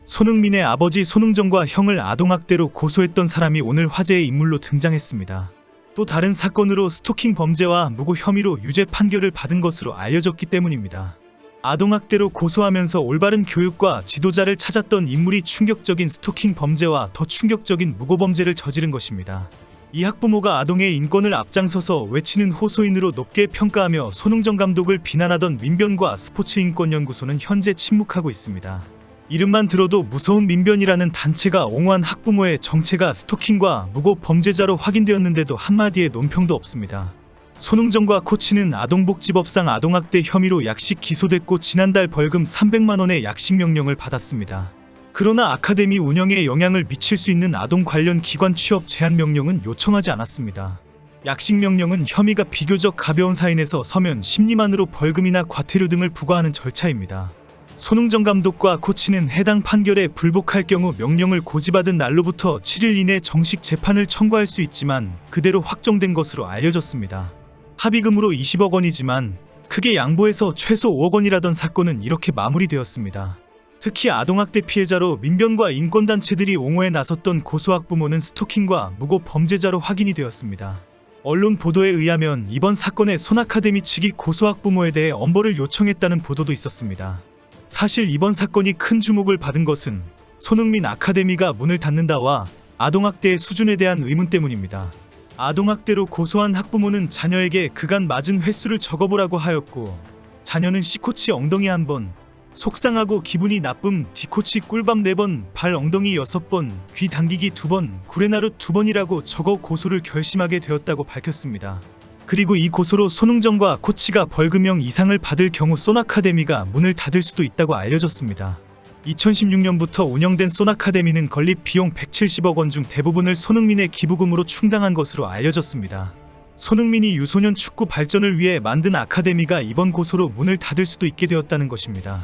손흥민의 아버지 손흥정과 형을 아동학대로 고소했던 사람이 오늘 화제의 인물로 등장했습니다. 또 다른 사건으로 스토킹 범죄와 무고 혐의로 유죄 판결을 받은 것으로 알려졌기 때문입니다. 아동학대로 고소하면서 올바른 교육과 지도자를 찾았던 인물이 충격적인 스토킹 범죄와 더 충격적인 무고 범죄를 저지른 것입니다. 이 학부모가 아동의 인권을 앞장서서 외치는 호소인으로 높게 평가하며 손흥정 감독을 비난하던 민변과 스포츠인권연구소는 현재 침묵하고 있습니다. 이름만 들어도 무서운 민변이라는 단체가 옹호한 학부모의 정체가 스토킹과 무고 범죄자로 확인되었는데도 한마디의 논평도 없습니다. 손흥정과 코치는 아동복지법상 아동학대 혐의로 약식 기소됐고 지난달 벌금 300만 원의 약식 명령을 받았습니다. 그러나 아카데미 운영에 영향을 미칠 수 있는 아동 관련 기관 취업 제한 명령은 요청하지 않았습니다. 약식 명령은 혐의가 비교적 가벼운 사인에서 서면 심리만으로 벌금이나 과태료 등을 부과하는 절차입니다. 손흥정 감독과 코치는 해당 판결에 불복할 경우 명령을 고지받은 날로부터 7일 이내 정식 재판을 청구할 수 있지만 그대로 확정된 것으로 알려졌습니다. 합의금으로 20억 원이지만 크게 양보해서 최소 5억 원이라던 사건은 이렇게 마무리되었습니다. 특히 아동학대 피해자로 민변과 인권단체들이 옹호에 나섰던 고소학부모는 스토킹과 무고 범죄자로 확인이 되었습니다. 언론 보도에 의하면 이번 사건에 손아카데미 측이 고소학부모에 대해 엄벌을 요청했다는 보도도 있었습니다. 사실 이번 사건이 큰 주목을 받은 것은 손흥민 아카데미가 문을 닫는다와 아동학대의 수준에 대한 의문 때문입니다. 아동학대로 고소한 학부모는 자녀에게 그간 맞은 횟수를 적어보라고 하였고 자녀는 C코치 엉덩이 1번, 속상하고 기분이 나쁨 D코치 꿀밤 4번, 발 엉덩이 6번, 귀 당기기 2번, 구레나룻 2번이라고 적어 고소를 결심하게 되었다고 밝혔습니다. 그리고 이 고소로 손흥정과 코치가 벌금형 이상을 받을 경우 손아카데미가 문을 닫을 수도 있다고 알려졌습니다. 2016년부터 운영된 손아카데미는 건립 비용 170억 원 중 대부분을 손흥민의 기부금으로 충당한 것으로 알려졌습니다. 손흥민이 유소년 축구 발전을 위해 만든 아카데미가 이번 고소로 문을 닫을 수도 있게 되었다는 것입니다.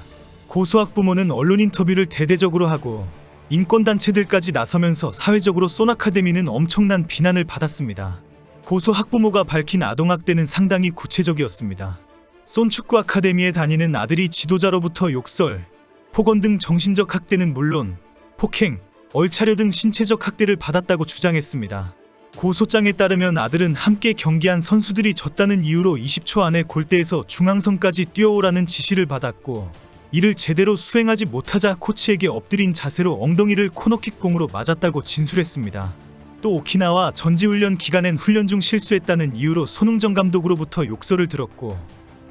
고소학부모는 언론 인터뷰를 대대적으로 하고 인권단체들까지 나서면서 사회적으로 손아카데미는 엄청난 비난을 받았습니다. 고소 학부모가 밝힌 아동학대는 상당히 구체적이었습니다. 손축구 아카데미에 다니는 아들이 지도자로부터 욕설, 폭언 등 정신적 학대는 물론 폭행, 얼차려 등 신체적 학대를 받았다고 주장했습니다. 고소장에 따르면 아들은 함께 경기한 선수들이 졌다는 이유로 20초 안에 골대에서 중앙선까지 뛰어오라는 지시를 받았고 이를 제대로 수행하지 못하자 코치에게 엎드린 자세로 엉덩이를 코너킥 공으로 맞았다고 진술했습니다. 또 오키나와 전지훈련 기간엔 훈련 중 실수했다는 이유로 손흥정 감독으로부터 욕설을 들었고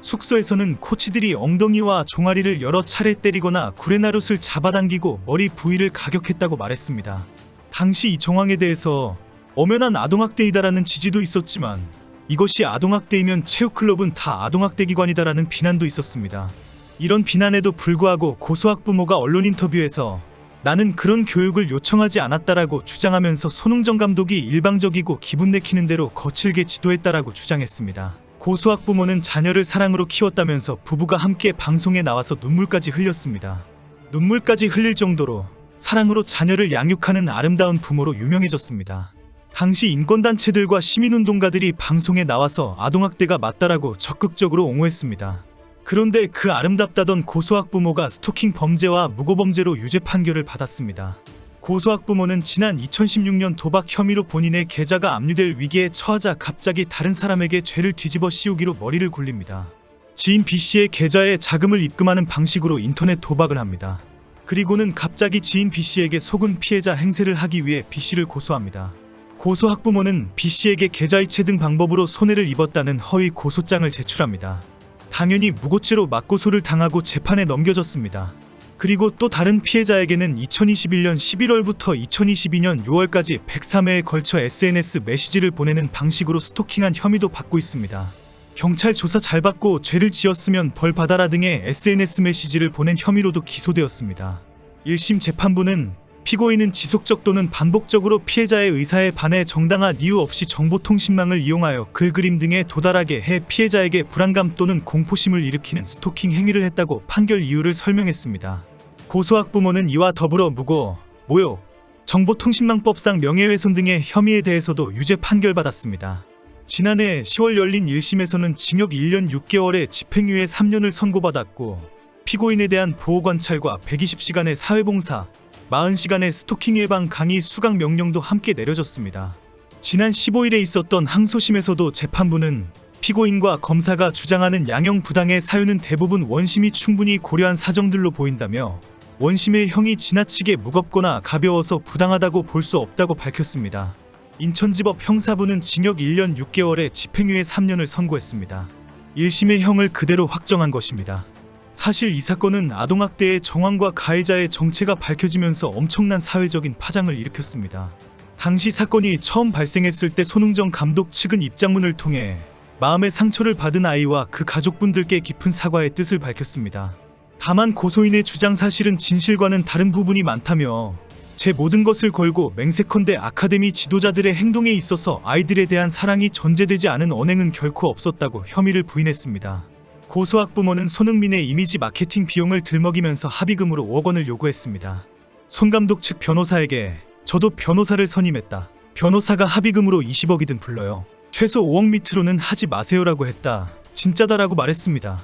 숙소에서는 코치들이 엉덩이와 종아리를 여러 차례 때리거나 구레나룻을 잡아당기고 머리 부위를 가격했다고 말했습니다. 당시 이 정황에 대해서 엄연한 아동학대이다라는 지지도 있었지만 이것이 아동학대이면 체육클럽은 다 아동학대 기관이다라는 비난도 있었습니다. 이런 비난에도 불구하고 고소학부모가 언론 인터뷰에서 나는 그런 교육을 요청하지 않았다라고 주장하면서 손흥정 감독이 일방적이고 기분 내키는 대로 거칠게 지도했다라고 주장했습니다. 고소학부모는 자녀를 사랑으로 키웠다면서 부부가 함께 방송에 나와서 눈물까지 흘렸습니다. 눈물까지 흘릴 정도로 사랑으로 자녀를 양육하는 아름다운 부모로 유명해졌습니다. 당시 인권단체들과 시민운동가들이 방송에 나와서 아동학대가 맞다라고 적극적으로 옹호했습니다. 그런데 그 아름답다던 고소학부모가 스토킹 범죄와 무고범죄로 유죄 판결을 받았습니다. 고소학부모는 지난 2016년 도박 혐의로 본인의 계좌가 압류될 위기에 처하자 갑자기 다른 사람에게 죄를 뒤집어 씌우기로 머리를 굴립니다. 지인 B씨의 계좌에 자금을 입금하는 방식으로 인터넷 도박을 합니다. 그리고는 갑자기 지인 B씨에게 속은 피해자 행세를 하기 위해 B씨를 고소합니다. 고소학부모는 B씨에게 계좌이체 등 방법으로 손해를 입었다는 허위 고소장을 제출합니다. 당연히 무고죄로 맞고소를 당하고 재판에 넘겨졌습니다. 그리고 또 다른 피해자에게는 2021년 11월부터 2022년 6월까지 103회에 걸쳐 SNS 메시지를 보내는 방식으로 스토킹한 혐의도 받고 있습니다. 경찰 조사 잘 받고 죄를 지었으면 벌 받아라 등의 SNS 메시지를 보낸 혐의로도 기소되었습니다. 1심 재판부는 피고인은 지속적 또는 반복적으로 피해자의 의사에 반해 정당한 이유 없이 정보통신망을 이용하여 글, 그림 등에 도달하게 해 피해자에게 불안감 또는 공포심을 일으키는 스토킹 행위를 했다고 판결 이유를 설명했습니다. 고소학부모는 이와 더불어 무고, 모욕, 정보통신망법상 명예훼손 등의 혐의에 대해서도 유죄 판결받았습니다. 지난해 10월 열린 1심에서는 징역 1년 6개월에 집행유예 3년을 선고받았고 피고인에 대한 보호관찰과 120시간의 사회봉사, 40시간의 스토킹 예방 강의 수강 명령도 함께 내려졌습니다. 지난 15일에 있었던 항소심에서도 재판부는 피고인과 검사가 주장하는 양형 부당의 사유는 대부분 원심이 충분히 고려한 사정들로 보인다며 원심의 형이 지나치게 무겁거나 가벼워서 부당하다고 볼 수 없다고 밝혔습니다. 인천지법 형사부는 징역 1년 6개월에 집행유예 3년을 선고했습니다. 1심의 형을 그대로 확정한 것입니다. 사실 이 사건은 아동학대의 정황과 가해자의 정체가 밝혀지면서 엄청난 사회적인 파장을 일으켰습니다. 당시 사건이 처음 발생했을 때 손흥정 감독 측은 입장문을 통해 마음의 상처를 받은 아이와 그 가족분들께 깊은 사과의 뜻을 밝혔습니다. 다만 고소인의 주장 사실은 진실과는 다른 부분이 많다며 제 모든 것을 걸고 맹세컨대 아카데미 지도자들의 행동에 있어서 아이들에 대한 사랑이 전제되지 않은 언행은 결코 없었다고 혐의를 부인했습니다. 고소 학부모는 손흥민의 이미지 마케팅 비용을 들먹이면서 합의금으로 5억 원을 요구했습니다. 손 감독 측 변호사에게 저도 변호사를 선임했다. 변호사가 합의금으로 20억이든 불러요. 최소 5억 밑으로는 하지 마세요라고 했다. 진짜다라고 말했습니다.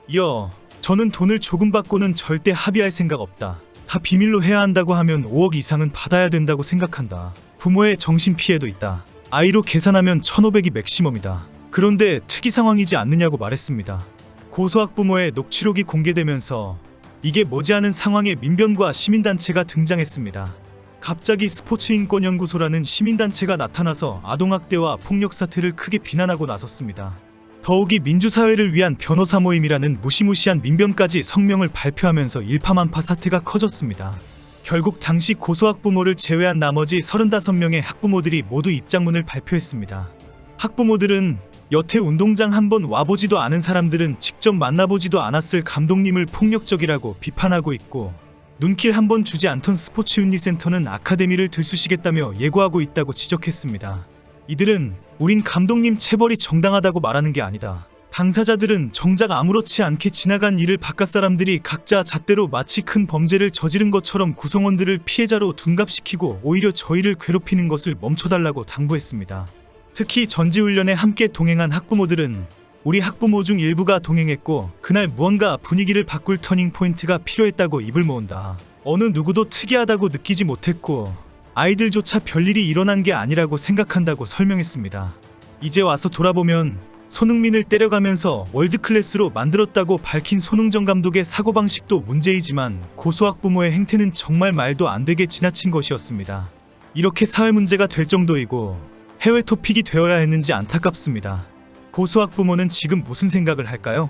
이어 저는 돈을 조금 받고는 절대 합의할 생각 없다. 다 비밀로 해야 한다고 하면 5억 이상은 받아야 된다고 생각한다. 부모의 정신피해도 있다. 아이로 계산하면 1,500이 맥시멈이다. 그런데 특이 상황이지 않느냐고 말했습니다. 고소 학부모의 녹취록이 공개되면서 이게 머지않은 상황에 민변과 시민단체가 등장했습니다. 갑자기 스포츠인권연구소라는 시민단체가 나타나서 아동학대와 폭력 사태를 크게 비난하고 나섰습니다. 더욱이 민주사회를 위한 변호사 모임이라는 무시무시한 민변까지 성명을 발표하면서 일파만파 사태가 커졌습니다. 결국 당시 고소 학부모를 제외한 나머지 35명의 학부모들이 모두 입장문을 발표했습니다. 학부모들은 여태 운동장 한번 와보지도 않은 사람들은 직접 만나보지도 않았을 감독님을 폭력적이라고 비판하고 있고 눈길 한번 주지 않던 스포츠윤리센터는 아카데미를 들쑤시겠다며 예고하고 있다고 지적했습니다. 이들은 우린 감독님 체벌이 정당하다고 말하는 게 아니다. 당사자들은 정작 아무렇지 않게 지나간 일을 바깥 사람들이 각자 잣대로 마치 큰 범죄를 저지른 것처럼 구성원들을 피해자로 둔갑시키고 오히려 저희를 괴롭히는 것을 멈춰달라고 당부했습니다. 특히 전지훈련에 함께 동행한 학부모들은 우리 학부모 중 일부가 동행했고 그날 무언가 분위기를 바꿀 터닝포인트가 필요했다고 입을 모은다. 어느 누구도 특이하다고 느끼지 못했고 아이들조차 별일이 일어난 게 아니라고 생각한다고 설명했습니다. 이제 와서 돌아보면 손흥민을 때려가면서 월드클래스로 만들었다고 밝힌 손흥정 감독의 사고방식도 문제이지만 고소 학부모의 행태는 정말 말도 안 되게 지나친 것이었습니다. 이렇게 사회 문제가 될 정도이고 해외 토픽이 되어야 했는지 안타깝습니다. 고소 학부모는 지금 무슨 생각을 할까요?